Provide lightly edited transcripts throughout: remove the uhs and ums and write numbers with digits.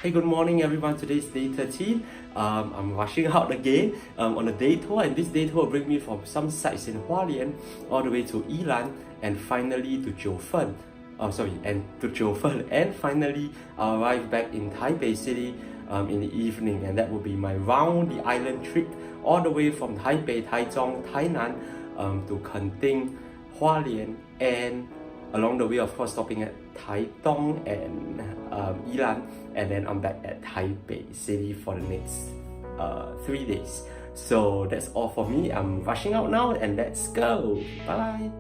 Hey, good morning everyone. Today's day 13. I'm rushing out again on a day tour, and this day tour will bring me from some sites in Hualien all the way to Yilan and finally to Jiufen. And finally I'll arrive back in Taipei City in the evening, and that will be my round the island trip all the way from Taipei, Taichung, Tainan to Kenting, Hualien, and along the way, of course, stopping at Taitung and Yilan, and then I'm back at Taipei City for the next 3 days. So that's all for me. I'm rushing out now, and let's go. Bye.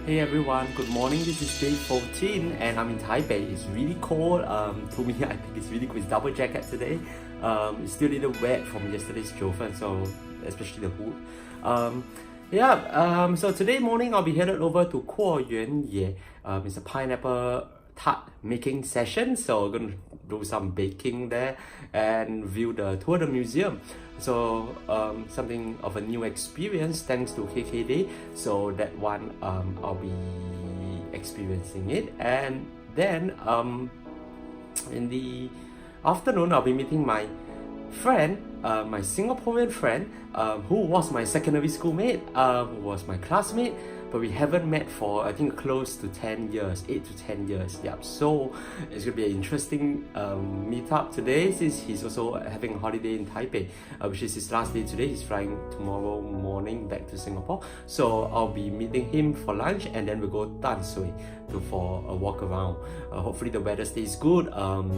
Hey everyone, good morning. This is day 14 and I'm in Taipei. It's really cold. To me, I think it's really cool. It's double jacket today. It's still a little wet from yesterday's Jiufen, so especially the hood. So today morning I'll be headed over to Hualien. It's a pineapple tart making session, so we're gonna do some baking there and view tour the museum. So something of a new experience thanks to KKD. So that one I'll be experiencing it, and then in the afternoon I'll be meeting my friend, my Singaporean friend, who was my secondary school mate, who was my classmate, but we haven't met for I think close to 10 years, 8 to 10 years. Yep. So it's gonna be an interesting meetup today, since he's also having a holiday in Taipei, which is his last day today. He's flying tomorrow morning back to Singapore. So I'll be meeting him for lunch, and then we'll go Tanshui for a walk around. Hopefully the weather stays good,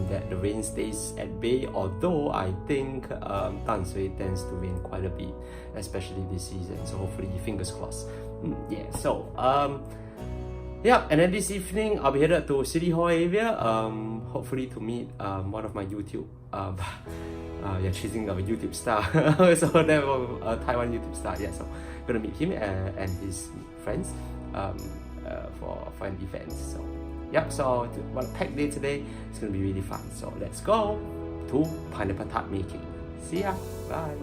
that the rain stays at bay, although I think Tanshui tends to rain quite a bit, especially this season. So hopefully, fingers crossed. And then this evening I'll be headed to City Hall area, hopefully to meet one of my YouTube chasing of a YouTube star. So that was a Taiwan YouTube star. So gonna meet him and his friends for an event. So what a packed day today. It's gonna be really fun. So let's go to pineapple tart making. See ya. Bye.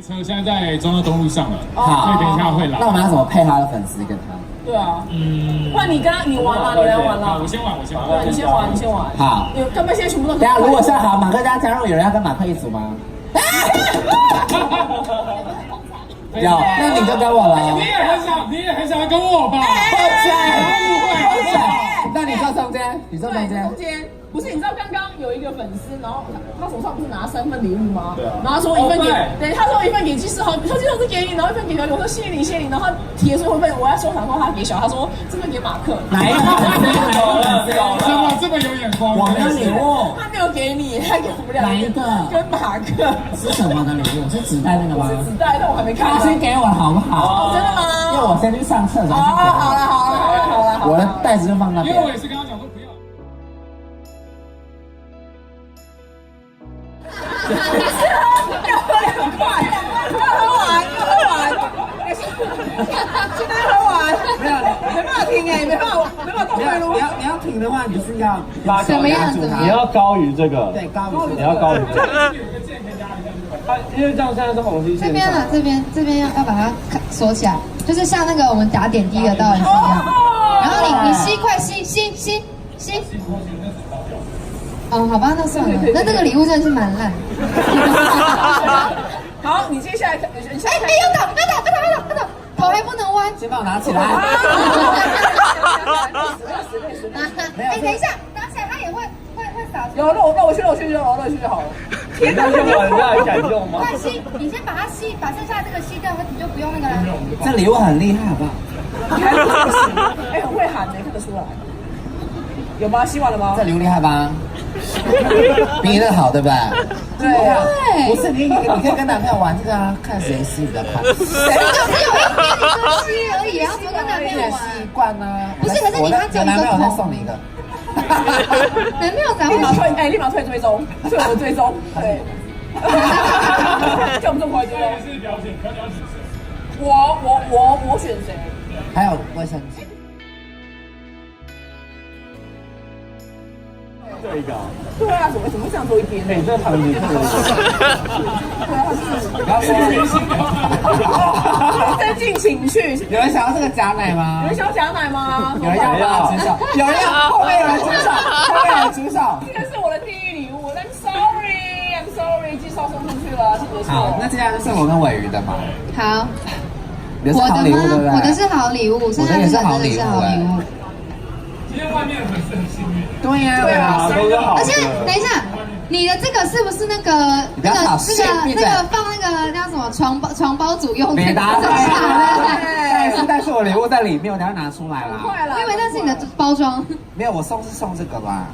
车现在在中央东路上了，好，所以等一下会来。那我们要怎么配他的粉丝跟他？对啊，不然你玩了，你来玩了。我先玩。对，你先玩。好，你根本现在全部都。等下，如果现在好，马克家加入，有人要跟马克一组吗？有，那你就跟我了。你也很想要跟我吧？那你坐中间，中间。不是，你知道刚刚有一个粉丝，然后他手上不是拿3份礼物吗？对啊。然后他说一份给，对，他说一份给技师，好，他技师是给你，然后一份给小，我说谢谢你，然后他提的时候会我要收藏，说他给小，他说这份给马克。哪一个？这么有眼光？我没有礼物，他没有给你，他给我们俩。哪一个？跟马克。是什么的礼物？是纸袋那个吗？是纸袋，但我还没看。先给我好不好？真的吗？因为我先去上厕所。好了。我的袋子就放那边。因为我也是跟他讲说不要。要很快，要喝完。现在喝完，没办法停没办法动退路。你要停的话，你就是要什么样子？你要高于这个，对，高于你要高于这个。因为这样现在是红心线上。这边要把它锁起来，就是像那个我们打点滴的道理一样。然后你吸，快吸。哦，好吧，那算了。那这个礼物真的是蛮烂。好，你接下来，要倒，头还不能弯。先帮我拿起来。等一下，拿起来它也会洒。有，那我去就好了。天哪，用完那还敢用吗？快吸，你先把它吸，把剩下这个吸掉，你就不用那个了。这礼物很厉害，好不好？很会喊看得出来。有吗？吸完了吗？这礼物厉害吧？比你的好，对不对？对，不是你可以跟男朋友玩这个啊，看谁吸比较快。就只有一边你就吸而已，然后跟男朋友玩。习惯呢？不是，可是你他有男朋友再送你一个。男朋友才会立马退追踪，退我的追踪，对。叫不中怀追踪。是了解谁？我选谁？还有卫生纸。这一个。对啊，怎么会这样多一边？这糖纸是。对啊，他是。真进请去。有人想要这个假奶吗？有人想要假奶吗？有人要吗？举手。有人要，后面有人举手。这个是我的第一礼物 ，I'm sorry，寄送出去了，是不是？好，那接下来就是我跟尾鱼的嘛。好。我的是好礼物，对不对？我的是好礼物，我的也是好礼物。今天外面的粉丝很幸运。对呀，都是好的。而且等一下，你的这个是不是那个放那个叫什么床包组用的？但是我礼物在里面，我等下拿出来啦。我以为那是你的包装。没有，我送这个吧。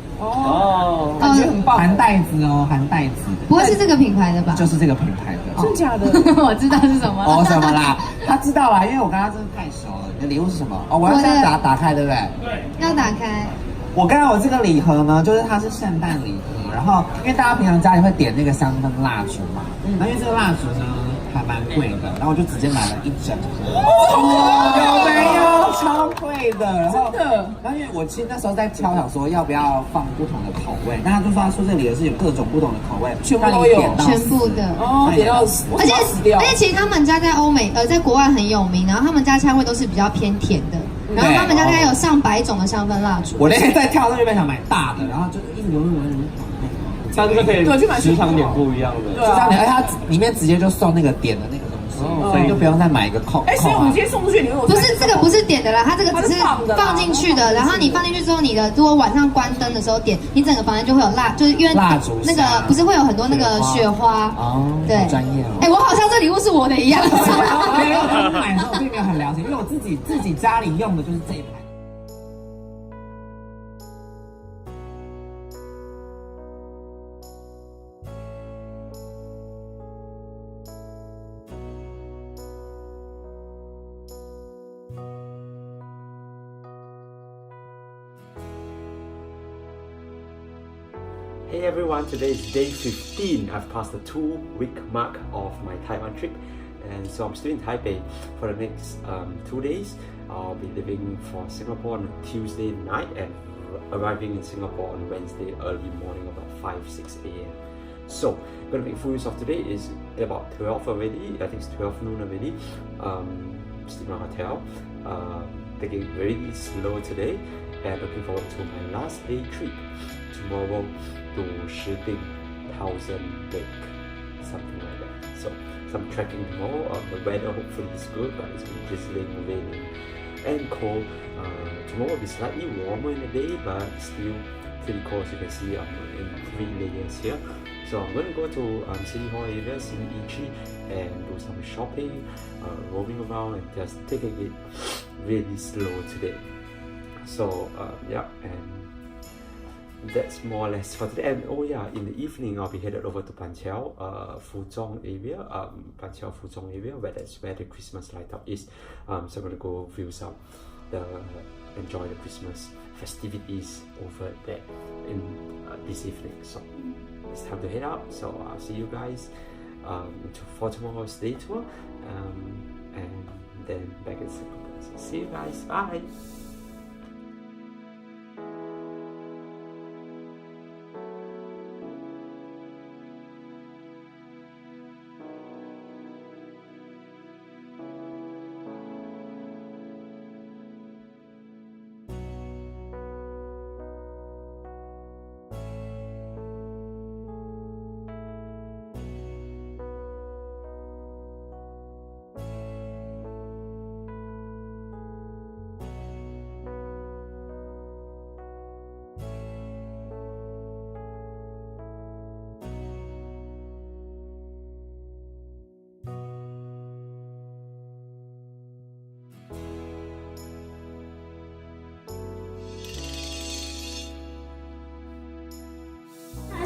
感觉很棒。含袋子哦，含袋子。不会是这个品牌的吧？就是这个品牌的。真假的？我知道是什么。哦，什么啦？他知道啦，因为我跟他真的太熟了。你的礼物是什么？哦，我要先打开，对不对？对。要打开。我刚才我这个礼盒呢，就是它是圣诞礼盒，然后因为大家平常家里会点那个香氛蜡烛嘛，然后因为这个蜡烛呢还蛮贵的，然后我就直接买了一整盒。有没有？超贵的。然后因为我其实那时候在挑，想说要不要放不同的口味，但他就说这里是有各种不同的口味，全部都有，全部的哦，点到死。而且其实他们家在欧美在国外很有名，然后他们家香味都是比较偏甜的。然后他们家大概有上100种的香氛蜡烛。我那天在跳，那边想买大的，然后就一直犹豫。像这个可以时常点不一样的，时常点，而且它里面直接就送那个点的那个东西，所以就不用再买一个扣。所以我们今天送出去礼物不是这个不是点的啦，它这个只是放进去的。然后你放进去之后，你的如果晚上关灯的时候点，你整个房间就会有就是因为蜡烛那个不是会有很多那个雪花哦，对，专业哦。我好像这礼物是我的一样。没有，我买的时候我并没有很了解，因为我自己家里用的就是这一排。Hey everyone, today is day 15. I've passed the 2-week mark of my Taiwan trip, and so I'm still in Taipei for the next 2 days. I'll be leaving for Singapore on Tuesday night and arriving in Singapore on Wednesday early morning about 5-6 a.m. So gonna make full use of today. Is about 12 already. I think it's 12 noon already. Still in my hotel. Taking it very slow today, and looking forward to my last day trip tomorrow to Shiding 1000 Lake, something like that. So some trekking tomorrow. The weather hopefully is good, but it's been drizzling, raining, and cold. Tomorrow will be slightly warmer in the day, but still pretty cold. As you can see, I'm in 3 layers here. So I'm going to go to City Hall area, Ichi, and do some shopping, roaming around, and just taking it really slow today. So yeah, and that's more or less for today. And oh yeah, in the evening I'll be headed over to Panqiao, Fuzhong area, Panqiao Fuzhong area, where that's where the Christmas light up is. So I'm gonna go view some, enjoy the Christmas festivities over there in this evening. So it's time to head out. So I'll see you guys for tomorrow's day tour, and then back in Singapore. So see you guys. Bye.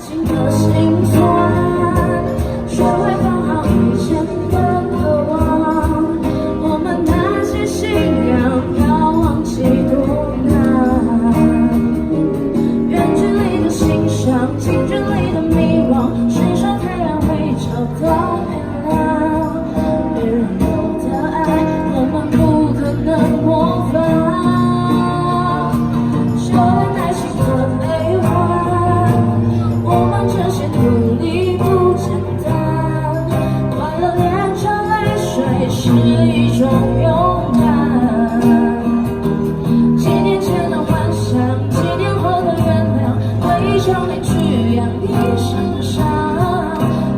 心和心酸，学会放好以前的渴望。我们那些信仰要忘记多难。远距离的欣赏，近距离的迷惘。谁说太阳会找到月亮？别人有的爱，我们不可能模仿。学会耐心和悲欢。我们这些努力不简单，快乐连着泪水是一种勇敢。几年前的幻想，几年后的原谅，会将你去养一生的伤。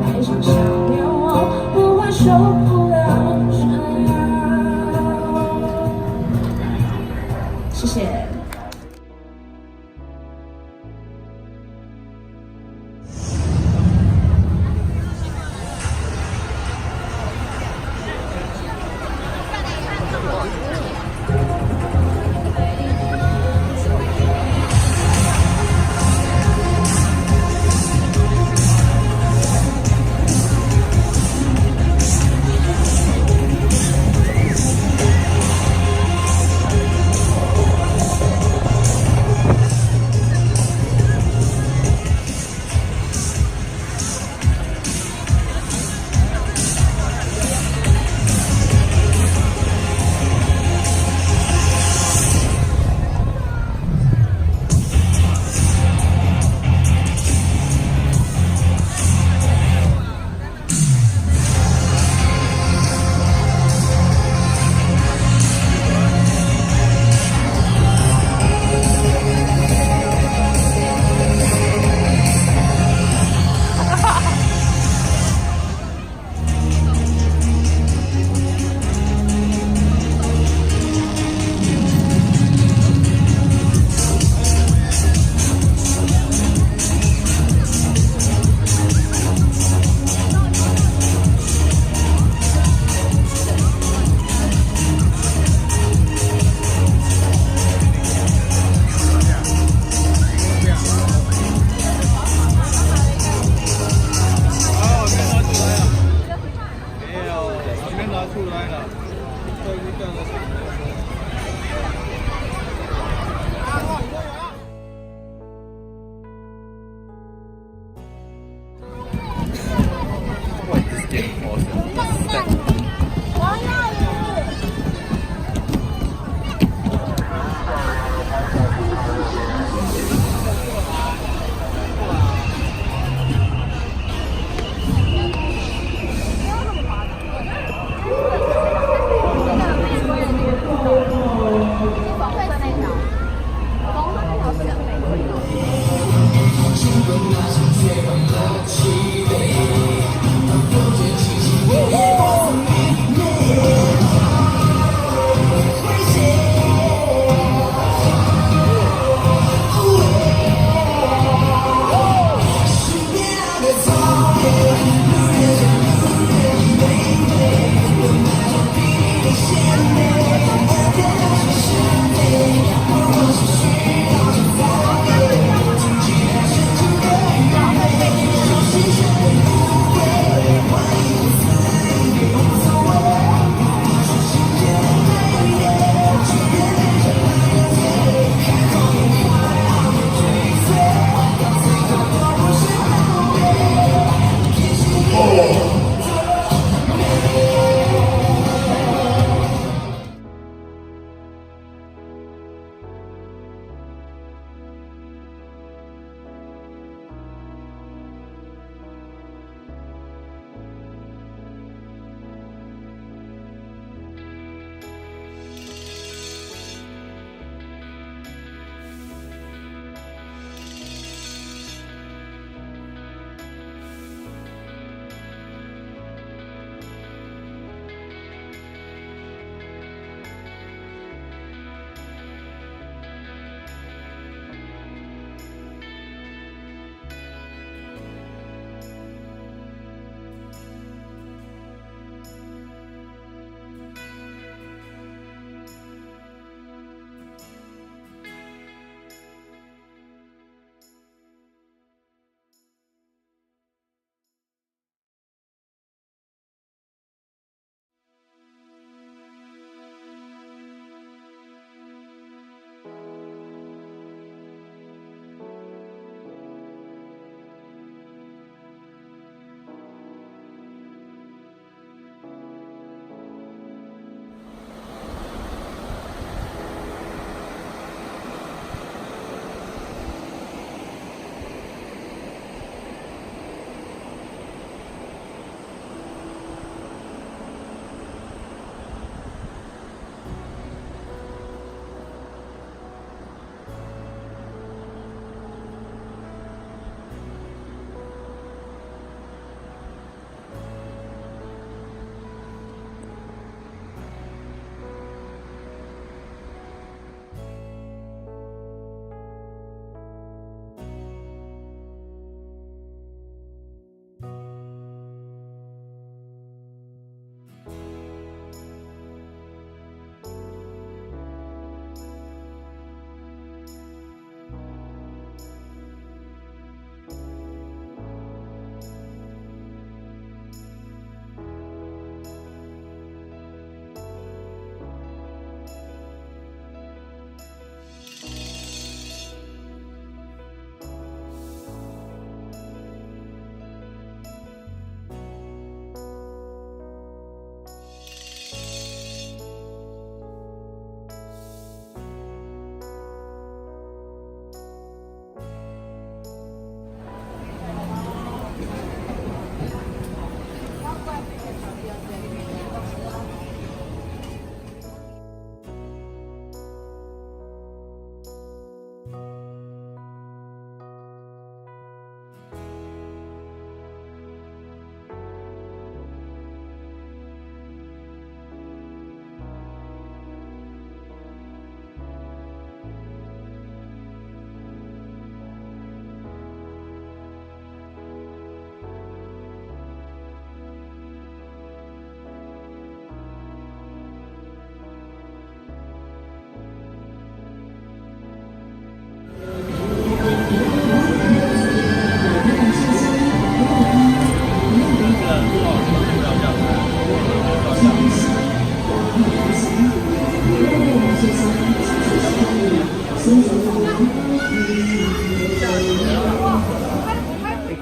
爱上想念我，不会受不了这样。谢谢。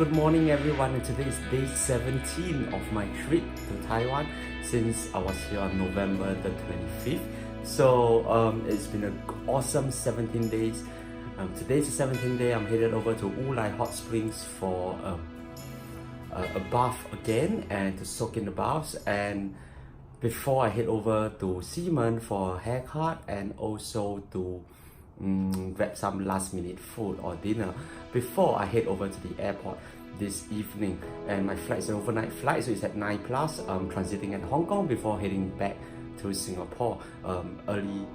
good morning everyone, and today is day 17 of my trip to Taiwan since I was here on November the 25th. So it's been an awesome 17 days. Today's the 17th day. I'm headed over to Hualien Hot Springs for a bath again and to soak in the baths, and before I head over to Ximen for a haircut and also to grab some last minute food or dinner before I head over to the airport this evening. And my flight is an overnight flight, so it's at 9 plus. Transiting at Hong Kong before heading back to Singapore early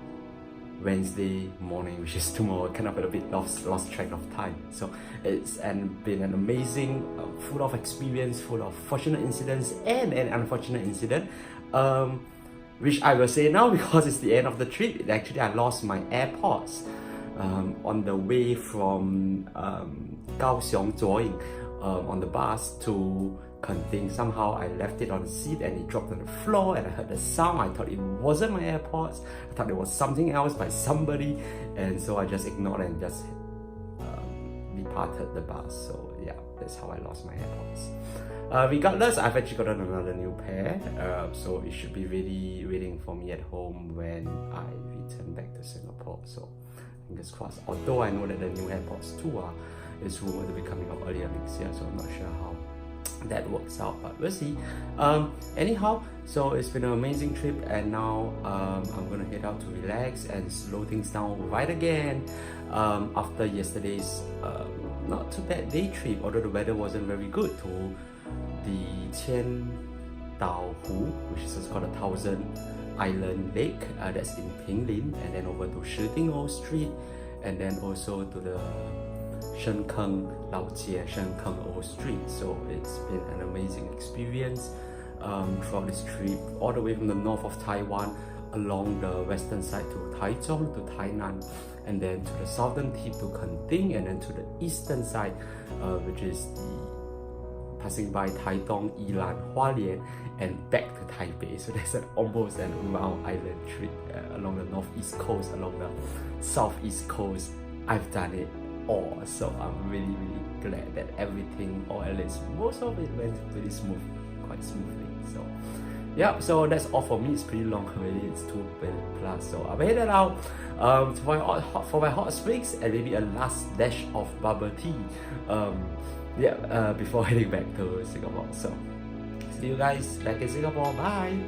Wednesday morning, which is tomorrow. Kind of a bit lost track of time. So it's been an amazing, full of experience, full of fortunate incidents and an unfortunate incident, which I will say now because it's the end of the trip. Actually, I lost my AirPods on the way from Kaohsiung Zuoying on the bus to Kenting. Somehow I left it on the seat and it dropped on the floor, and I heard the sound. I thought it wasn't my AirPods. I thought it was something else by somebody, and so I just ignored and just departed the bus. So yeah, that's how I lost my AirPods. Regardless, I've actually gotten another new pair, so it should be ready waiting for me at home when I return back to Singapore. So fingers crossed. Although I know that the new AirPods 2 is rumored to be coming out earlier next year, so I'm not sure how that works out, but we'll see. Anyhow, so it's been an amazing trip, and now I'm gonna head out to relax and slow things down right again after yesterday's not too bad day trip, although the weather wasn't very good, to the Qian Dao Hu, which is also called a 1,000 Island Lake, that's in Pinglin, and then over to Shiting Street, and then also to the Shenkeng Laojie, Shenkeng Old Street. So it's been an amazing experience throughout this trip, all the way from the north of Taiwan along the western side to Taichung to Tainan, and then to the southern tip to Kenting, and then to the eastern side, which is passing by Taitung, Yilan, Hualien, and back to Taipei. So there's almost an round island trip along the northeast coast, along the southeast coast. I've done it all, so I'm really glad that everything, or at least most of it, went pretty smooth, quite smoothly. So yeah, so that's all for me. It's pretty long already, it's 2 plus, so I'm headed out for my hot springs and maybe a last dash of bubble tea before heading back to Singapore. So see you guys back in Singapore. Bye.